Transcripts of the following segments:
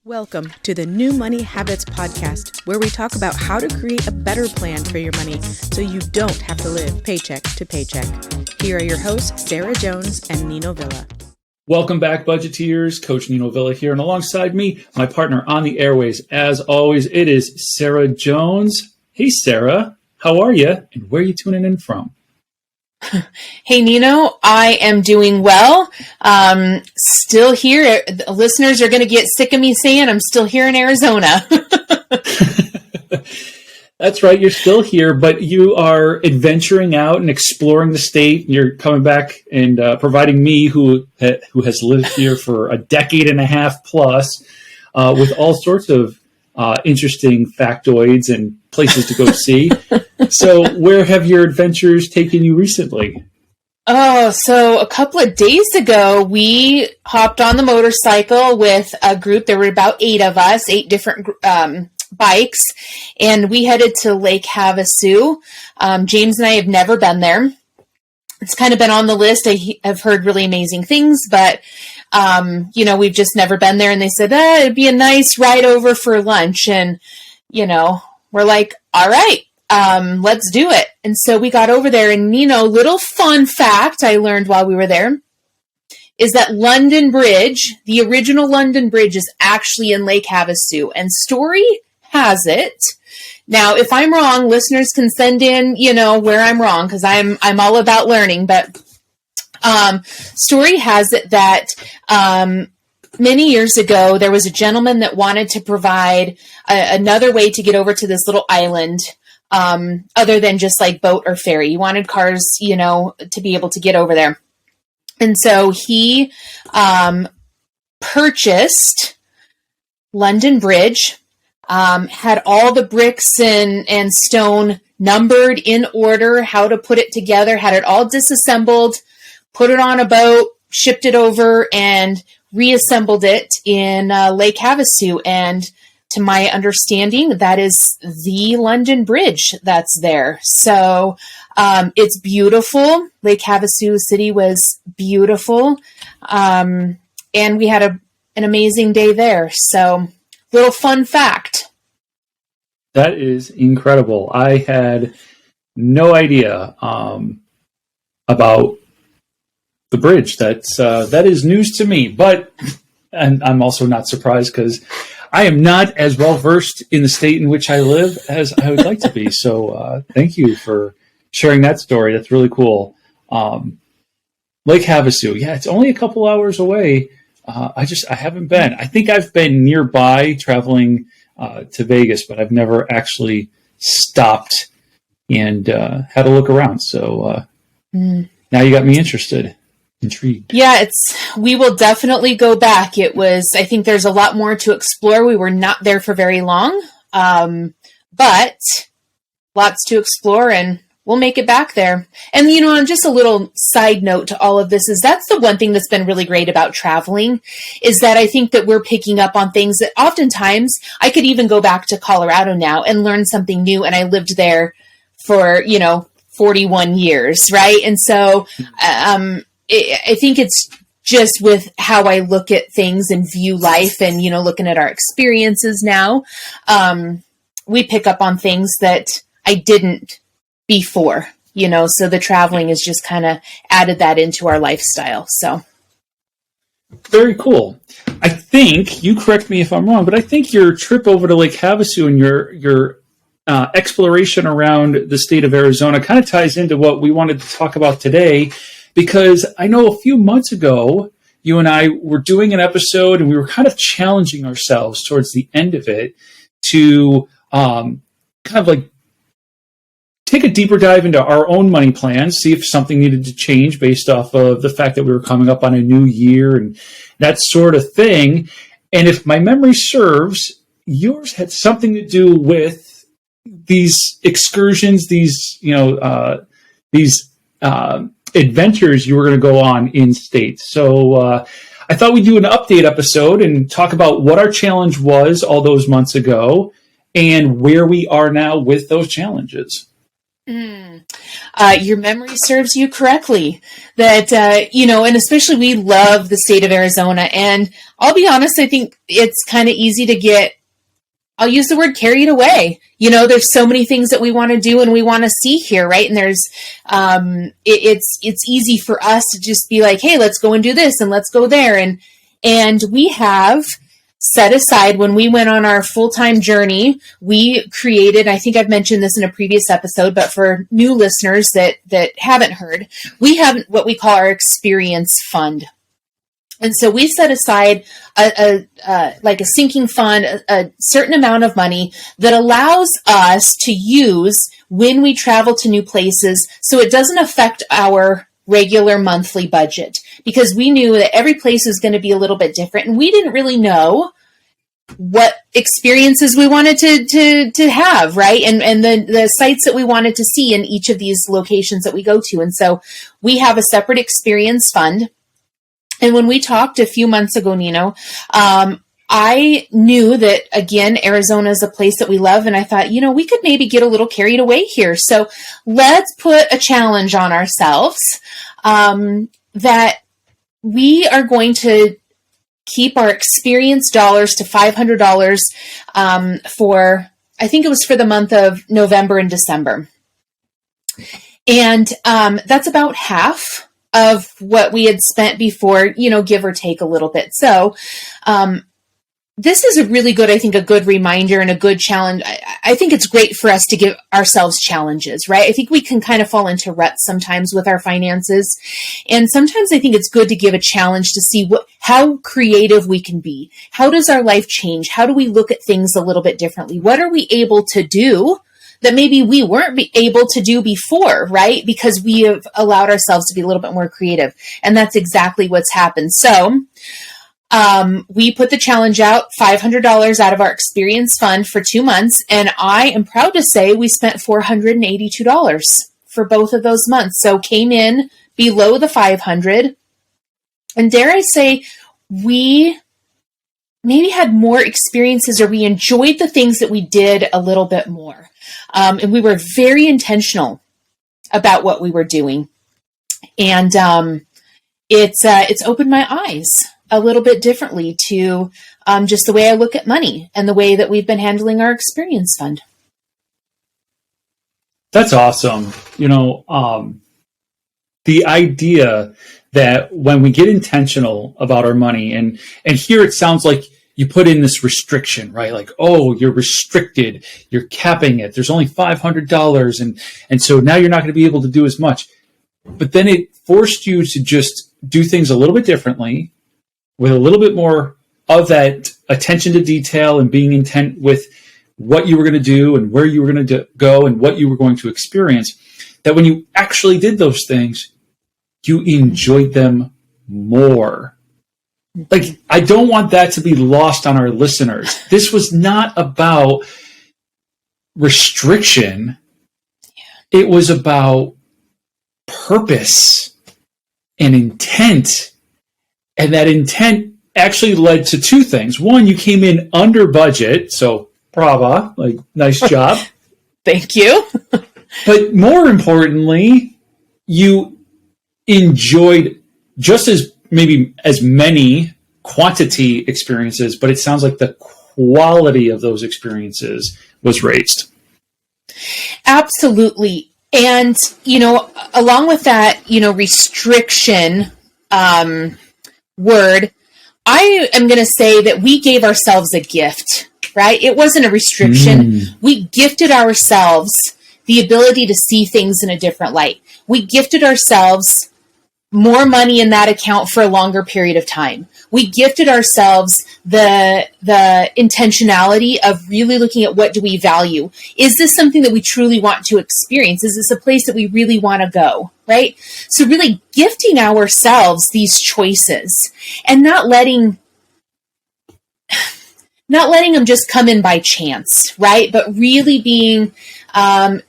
Welcome to the New Money Habits podcast, where we talk about how to create a better plan for your money so you don't have to live paycheck to paycheck. Here are your hosts, Sarah Jones and Nino Villa. Welcome back, Budgeteers. Coach Nino Villa here, and alongside me, my partner on the airways, as always, it is Sarah Jones. Hey, Sarah, how are you, and where are you tuning in from? Hey, Nino, I am doing well. Still here. The listeners are going to get sick of me saying I'm still here in Arizona. That's right. You're still here, but you are adventuring out and exploring the state. You're coming back and providing me, who has lived here for a decade and a half plus, with all sorts of interesting factoids and places to go see. So where have your adventures taken you recently? Oh, so a couple of days ago, we hopped on the motorcycle with a group. There were about 8 of us, 8 different bikes, and we headed to Lake Havasu. James and I have never been there. It's kind of been on the list. I have heard really amazing things, but we've just never been there. And they said, it'd be a nice ride over for lunch. And, we're like, all right, let's do it. And so we got over there, and, little fun fact I learned while we were there is that London Bridge, the original London Bridge, is actually in Lake Havasu. And story has it. Now, if I'm wrong, listeners can send in, where I'm wrong, because I'm all about learning. But story has it that many years ago, there was a gentleman that wanted to provide another way to get over to this little island, other than just like boat or ferry. He wanted cars, to be able to get over there. And so he purchased London Bridge, had all the bricks and stone numbered in order, how to put it together, had it all disassembled, put it on a boat, shipped it over, and reassembled it in Lake Havasu. And to my understanding, that is the London Bridge that's there. So it's beautiful. Lake Havasu City was beautiful. And we had an amazing day there. So little fun fact. That is incredible. I had no idea about the bridge. That is news to me, and I'm also not surprised because I am not as well versed in the state in which I live as I would like to be. So thank you for sharing that story. That's really cool. Lake Havasu, yeah, it's only a couple hours away. I haven't been. I think I've been nearby traveling to Vegas, but I've never actually stopped and had a look around. So now you got me intrigued. Yeah, we will definitely go back. I think there's a lot more to explore. We were not there for very long, but lots to explore, and we'll make it back there. And, on just a little side note to all of this is that's the one thing that's been really great about traveling is that I think that we're picking up on things that oftentimes I could even go back to Colorado now and learn something new. And I lived there for, 41 years. Right. And so, I think it's just with how I look at things and view life and, looking at our experiences now, we pick up on things that I didn't before, so the traveling has just kind of added that into our lifestyle. So. Very cool. I think, you correct me if I'm wrong, but I think your trip over to Lake Havasu and your exploration around the state of Arizona kind of ties into what we wanted to talk about today. Because I know a few months ago, you and I were doing an episode and we were kind of challenging ourselves towards the end of it to kind of like take a deeper dive into our own money plans, see if something needed to change based off of the fact that we were coming up on a new year and that sort of thing. And if my memory serves, yours had something to do with these excursions, these adventures you were going to go on in state. So I thought we'd do an update episode and talk about what our challenge was all those months ago and where we are now with those challenges. Your memory serves you correctly. That, and especially we love the state of Arizona. And I'll be honest, I think it's kind of easy to get, I'll use the word carried away. There's so many things that we want to do and we want to see here, right? And there's, it's easy for us to just be like, hey, let's go and do this and let's go there. And we have set aside, when we went on our full-time journey, we created, I think I've mentioned this in a previous episode, but for new listeners that haven't heard, we have what we call our experience fund. And so we set aside like a sinking fund, a certain amount of money that allows us to use when we travel to new places, so it doesn't affect our regular monthly budget, because we knew that every place is going to be a little bit different, and we didn't really know what experiences we wanted to have, right? And the sites that we wanted to see in each of these locations that we go to. And so we have a separate experience fund. And when we talked a few months ago, Nino, I knew that, again, Arizona is a place that we love. And I thought, we could maybe get a little carried away here. So let's put a challenge on ourselves that we are going to keep our experience dollars to $500 for, I think it was for the month of November and December. And that's about half of what we had spent before, give or take a little bit. So this is a really good, I think, a good reminder and a good challenge. I think it's great for us to give ourselves challenges, right? I think we can kind of fall into ruts sometimes with our finances. And sometimes I think it's good to give a challenge to see how creative we can be. How does our life change? How do we look at things a little bit differently? What are we able to do that maybe we weren't able to do before, right? Because we have allowed ourselves to be a little bit more creative. And that's exactly what's happened. So we put the challenge out, $500 out of our experience fund for 2 months. And I am proud to say we spent $482 for both of those months. So came in below the 500. And dare I say, we maybe had more experiences, or we enjoyed the things that we did a little bit more. And we were very intentional about what we were doing. And it's opened my eyes a little bit differently to just the way I look at money and the way that we've been handling our experience fund. That's awesome. The idea that when we get intentional about our money, and here it sounds like you put in this restriction, right? Like, oh, you're restricted, you're capping it. There's only $500. And so now you're not going to be able to do as much. But then it forced you to just do things a little bit differently, with a little bit more of that attention to detail and being intent with what you were going to do and where you were going to go and what you were going to experience, that when you actually did those things, you enjoyed them more. Like, I don't want that to be lost on our listeners. This was not about restriction. It was about purpose and intent. And that intent actually led to two things. One, you came in under budget. So brava, like, nice job. Thank you. But more importantly, you enjoyed just as maybe as many quantity experiences, but it sounds like the quality of those experiences was raised. Absolutely. And, along with that, restriction word, I am going to say that we gave ourselves a gift, right? It wasn't a restriction. We gifted ourselves the ability to see things in a different light. We gifted ourselves more money in that account for a longer period of time. We gifted ourselves the intentionality of really looking at what do we value. Is this something that we truly want to experience? Is this a place that we really want to go, right? So really gifting ourselves these choices and not letting them just come in by chance, right? But really being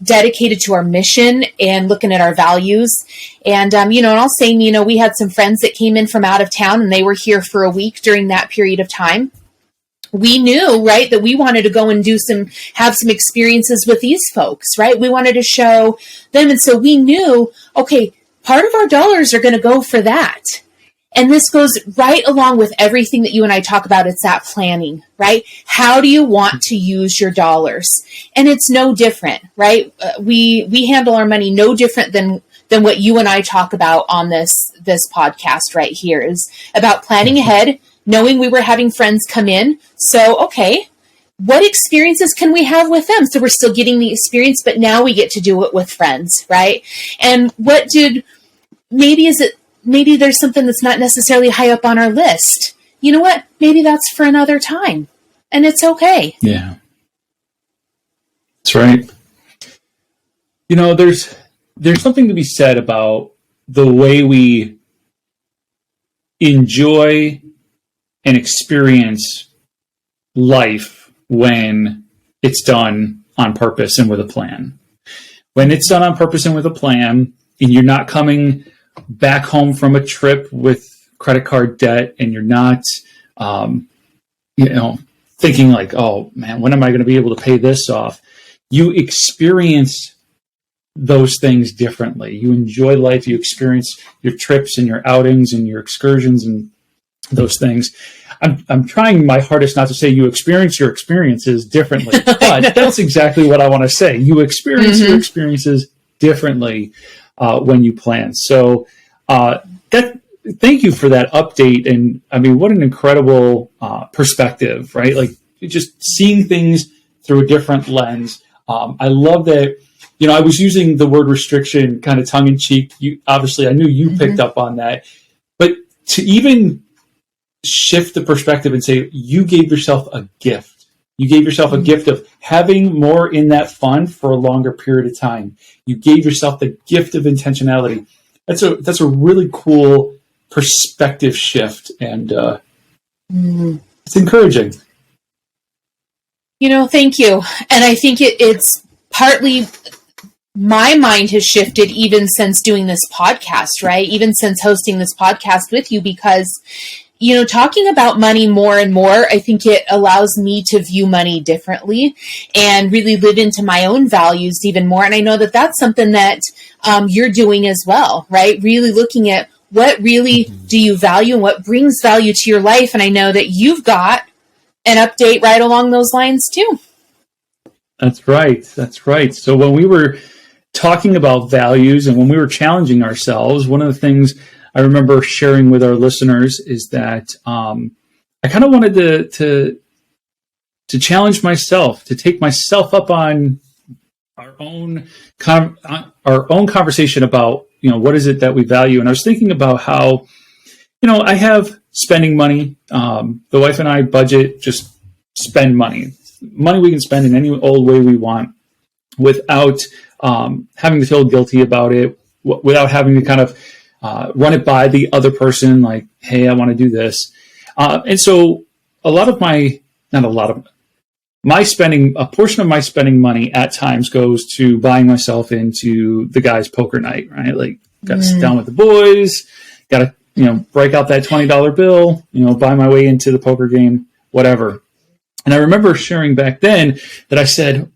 dedicated to our mission and looking at our values. And, and I'll say, we had some friends that came in from out of town and they were here for a week during that period of time. we knew, right, that we wanted to go and have some experiences with these folks, right? We wanted to show them. And so we knew, okay, part of our dollars are going to go for that. And this goes right along with everything that you and I talk about. It's that planning, right? How do you want to use your dollars? And it's no different, right? We handle our money no different than what you and I talk about on this podcast right here, is about planning ahead, knowing we were having friends come in. So, okay, what experiences can we have with them? So we're still getting the experience, but now we get to do it with friends, right? And maybe there's something that's not necessarily high up on our list. You know what? Maybe that's for another time, and it's okay. Yeah. That's right. You know, there's something to be said about the way we enjoy and experience life when it's done on purpose and with a plan. When it's done on purpose and with a plan, and you're not coming back home from a trip with credit card debt, and you're not, thinking like, oh man, when am I going to be able to pay this off? You experience those things differently. You enjoy life. You experience your trips and your outings and your excursions and those things. I'm trying my hardest not to say you experience your experiences differently, but that's exactly what I want to say. You experience your experiences differently when you plan. So thank you for that update. And I mean, what an incredible perspective, right? Like just seeing things through a different lens. I love that. I was using the word restriction kind of tongue in cheek. Obviously, I knew you picked up on that, but to even shift the perspective and say you gave yourself a gift. You gave yourself a gift of having more in that fund for a longer period of time. You gave yourself the gift of intentionality. That's a really cool perspective shift, and it's encouraging. Thank you. And I think it's partly my mind has shifted even since doing this podcast, right? Even since hosting this podcast with you, because talking about money more and more, I think it allows me to view money differently and really live into my own values even more. And I know that that's something that you're doing as well, right? Really looking at what really do you value and what brings value to your life. And I know that you've got an update right along those lines too. That's right. That's right. So when we were talking about values and when we were challenging ourselves, one of the things I remember sharing with our listeners is that I kind of wanted to challenge myself, to take myself up on our own conversation about, what is it that we value. And I was thinking about how, I have spending money. The wife and I budget, just spend money we can spend in any old way we want without having to feel guilty about it, without having to kind of run it by the other person, like, hey, I want to do this. And so a portion of my spending money at times goes to buying myself into the guys' poker night, right? Like, got to sit down with the boys, got to, break out that $20 bill, buy my way into the poker game, whatever. And I remember sharing back then that I said,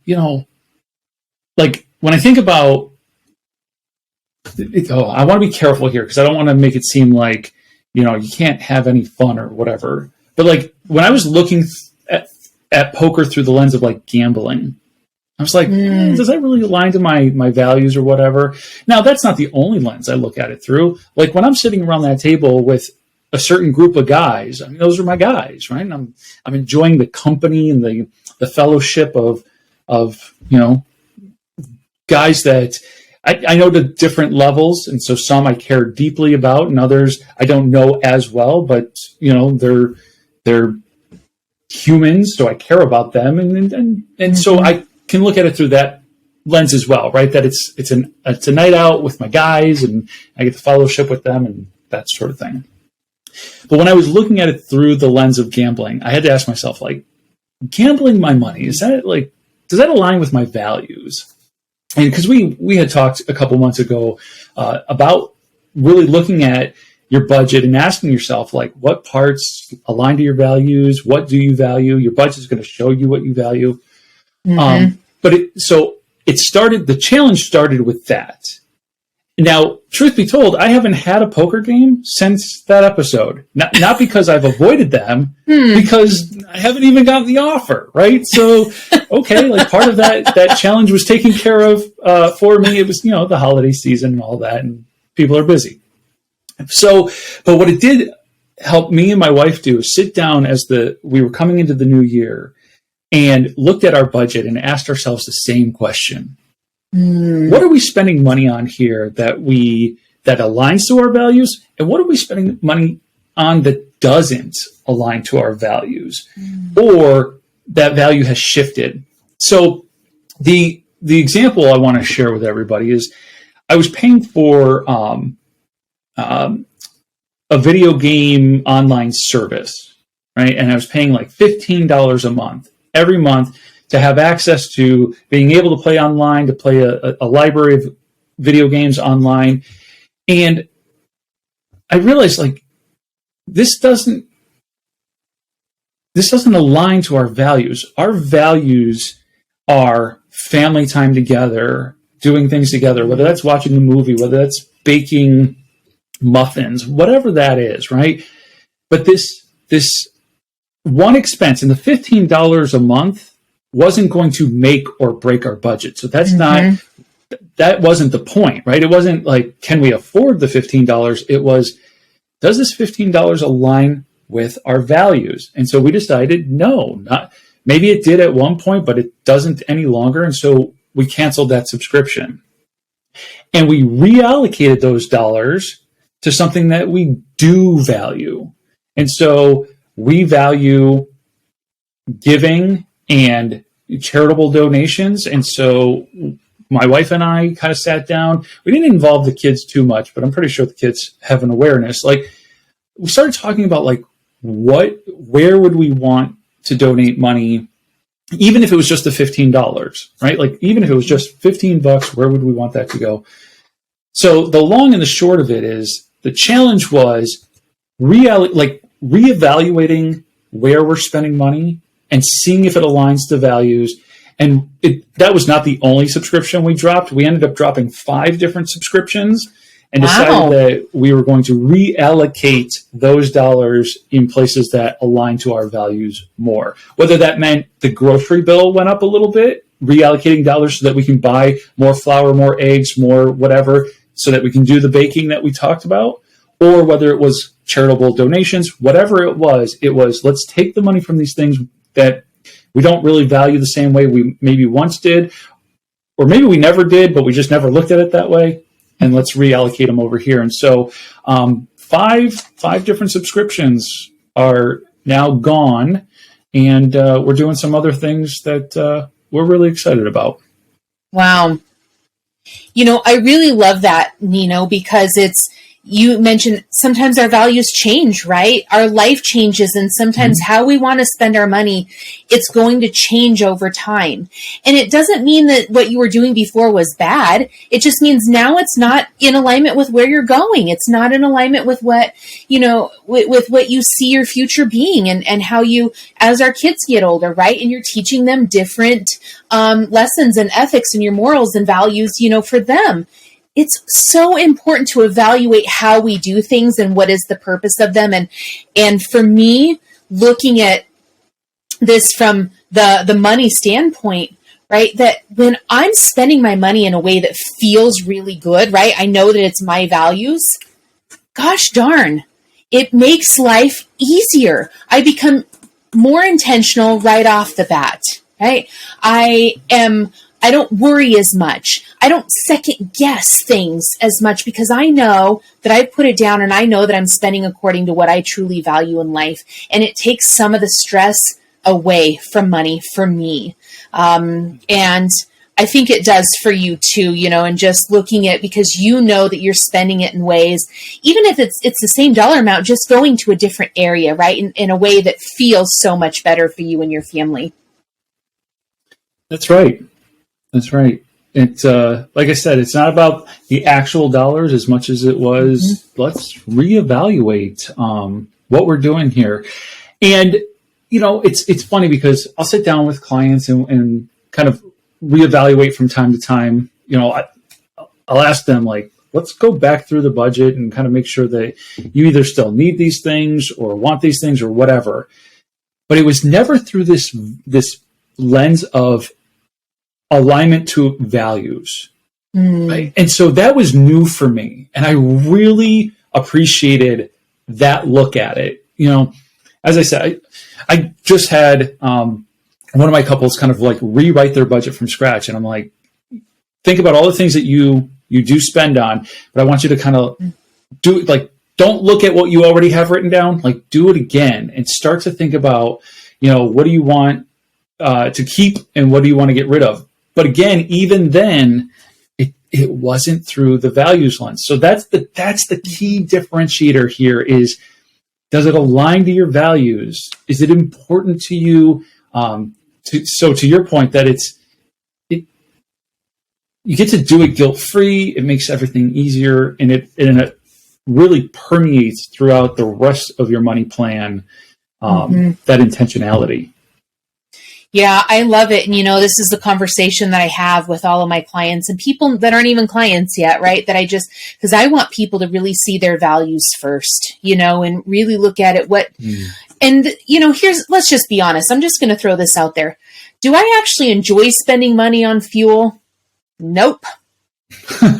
like when I think about, I want to be careful here because I don't want to make it seem like, you can't have any fun or whatever. But like when I was looking at poker through the lens of like gambling, I was like, does that really align to my values or whatever? Now, that's not the only lens I look at it through. Like when I'm sitting around that table with a certain group of guys, I mean, those are my guys, right? And I'm enjoying the company and the fellowship of guys that I know the different levels, and so some I care deeply about, and others I don't know as well, but they're humans, so I care about them, and so I can look at it through that lens as well, right? That it's a night out with my guys, and I get to fellowship with them, and that sort of thing. But when I was looking at it through the lens of gambling, I had to ask myself, like, gambling my money, does that align with my values? And because we had talked a couple months ago about really looking at your budget and asking yourself, like, what parts align to your values? What do you value? Your budget is going to show you what you value. The challenge started with that. Now, truth be told, I haven't had a poker game since that episode. Not because I've avoided them, because I haven't even gotten the offer, right? So, okay, like part of that challenge was taken care of for me. It was, the holiday season and all that, and people are busy. So, but what it did help me and my wife do is sit down as we were coming into the new year and looked at our budget and asked ourselves the same question. What are we spending money on here that aligns to our values? And what are we spending money on that doesn't align to our values, or that value has shifted? So the example I want to share with everybody is I was paying for a video game online service, right? And I was paying like $15 a month, every month, to have access to being able to play online, to play a library of video games online. And I realized, like, this doesn't align to our values. Our values are family time together, doing things together, whether that's watching a movie, whether that's baking muffins, whatever that is, right? But this one expense, and the $15 a month wasn't going to make or break our budget. So that's that wasn't the point, right? It wasn't like, can we afford the $15? It was, does this $15 align with our values? And so we decided, no, maybe it did at one point, but it doesn't any longer. And so we canceled that subscription. And we reallocated those dollars to something that we do value. And so we value giving and charitable donations. And so my wife and I kind of sat down. We didn't involve the kids too much, but I'm pretty sure the kids have an awareness. Like, we started talking about, like, where would we want to donate money, even if it was just the $15, right? Like, even if it was just $15, where would we want that to go? So the long and the short of it is, the challenge was reevaluating where we're spending money and seeing if it aligns to values. And that was not the only subscription we dropped. We ended up dropping 5 different subscriptions and decided that we were going to reallocate those dollars in places that align to our values more. Whether that meant the grocery bill went up a little bit, reallocating dollars so that we can buy more flour, more eggs, more whatever, so that we can do the baking that we talked about, or whether it was charitable donations, whatever it was, let's take the money from these things that we don't really value the same way we maybe once did, or maybe we never did, but we just never looked at it that way, and let's reallocate them over here. And so 5 different subscriptions are now gone, and we're doing some other things that we're really excited about. Wow. I really love that, Nino, because you mentioned sometimes our values change, right? Our life changes, and sometimes how we want to spend our money, it's going to change over time. And it doesn't mean that what you were doing before was bad. It just means now it's not in alignment with where you're going. It's not in alignment with what, with what you see your future being, and how you, as our kids get older, right? And you're teaching them different lessons and ethics and your morals and values, for them. It's so important to evaluate how we do things and what is the purpose of them. And for me, looking at this from the money standpoint, right, that when I'm spending my money in a way that feels really good, right, I know that it's my values, gosh darn, it makes life easier. I become more intentional right off the bat, right? I don't worry as much. I don't second guess things as much, because I know that I put it down, and I know that I'm spending according to what I truly value in life. And it takes some of the stress away from money for me. And I think it does for you too, and just looking at, because that you're spending it in ways, even if it's the same dollar amount, just going to a different area, right? In a way that feels so much better for you and your family. That's right. That's right. It's like I said, it's not about the actual dollars as much as it was. Let's reevaluate what we're doing here. And it's funny because I'll sit down with clients and kind of reevaluate from time to time. I'll ask them, like, let's go back through the budget and kind of make sure that you either still need these things or want these things or whatever. But it was never through this lens of alignment to values. Right? And so that was new for me. And I really appreciated that look at it. As I said, I just had one of my couples kind of like rewrite their budget from scratch. And I'm like, think about all the things that you do spend on, but I want you to kind of do, like, don't look at what you already have written down, like, do it again and start to think about, what do you want to keep and what do you want to get rid of? But again, even then, it wasn't through the values lens. So that's the key differentiator here is, does it align to your values? Is it important to you? So to your point, that you get to do it guilt-free. It makes everything easier, and it really permeates throughout the rest of your money plan, that intentionality. Yeah, I love it. And, this is the conversation that I have with all of my clients and people that aren't even clients yet, right? Because I want people to really see their values first, and really look at it. Let's just be honest. I'm just going to throw this out there. Do I actually enjoy spending money on fuel? Nope.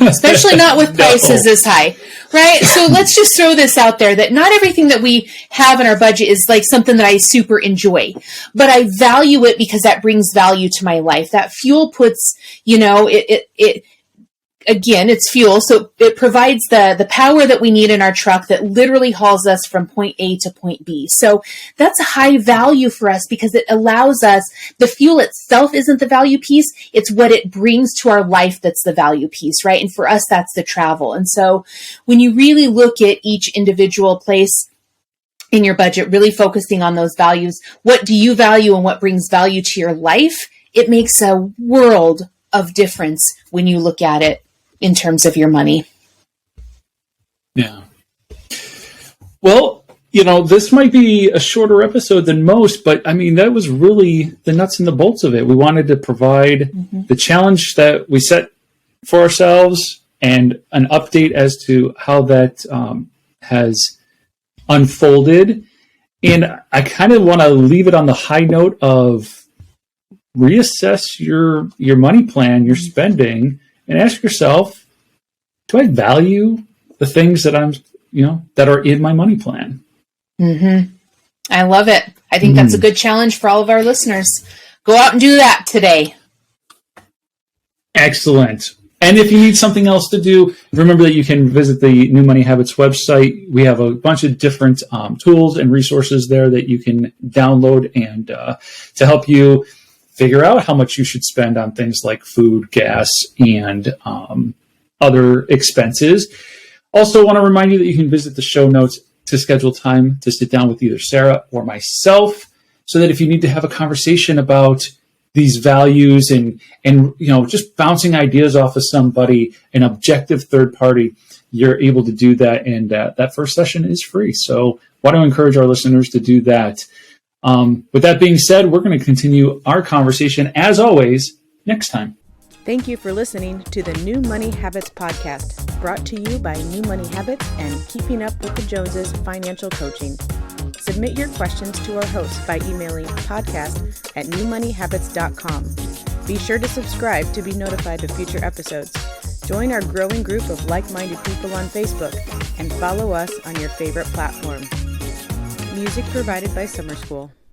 Especially not with prices this high, right? So let's just throw this out there that not everything that we have in our budget is like something that I super enjoy, but I value it because that brings value to my life. That fuel puts, again, it's fuel. So it provides the power that we need in our truck that literally hauls us from point A to point B. So that's a high value for us because it allows us, the fuel itself isn't the value piece. It's what it brings to our life that's the value piece, right? And for us, that's the travel. And so when you really look at each individual place in your budget, really focusing on those values, what do you value and what brings value to your life? It makes a world of difference when you look at it in terms of your money. Yeah. Well, this might be a shorter episode than most, but I mean, that was really the nuts and the bolts of it. We wanted to provide the challenge that we set for ourselves and an update as to how that has unfolded. And I kind of want to leave it on the high note of reassess your money plan, your spending, and ask yourself, do I value the things that that are in my money plan? I love it. I think that's a good challenge for all of our listeners. Go out and do that today. Excellent. And if you need something else to do, remember that you can visit the New Money Habits website. We have a bunch of different tools and resources there that you can download and to help you figure out how much you should spend on things like food, gas, and other expenses. Also want to remind you that you can visit the show notes to schedule time to sit down with either Sarah or myself, so that if you need to have a conversation about these values and just bouncing ideas off of somebody, an objective third party, you're able to do that. And that first session is free. So why don't I encourage our listeners to do that? With that being said, we're going to continue our conversation, as always, next time. Thank you for listening to the New Money Habits podcast, brought to you by New Money Habits and Keeping Up with the Joneses Financial Coaching. Submit your questions to our host by emailing podcast@newmoneyhabits.com. Be sure to subscribe to be notified of future episodes. Join our growing group of like-minded people on Facebook and follow us on your favorite platform. Music provided by Summer School.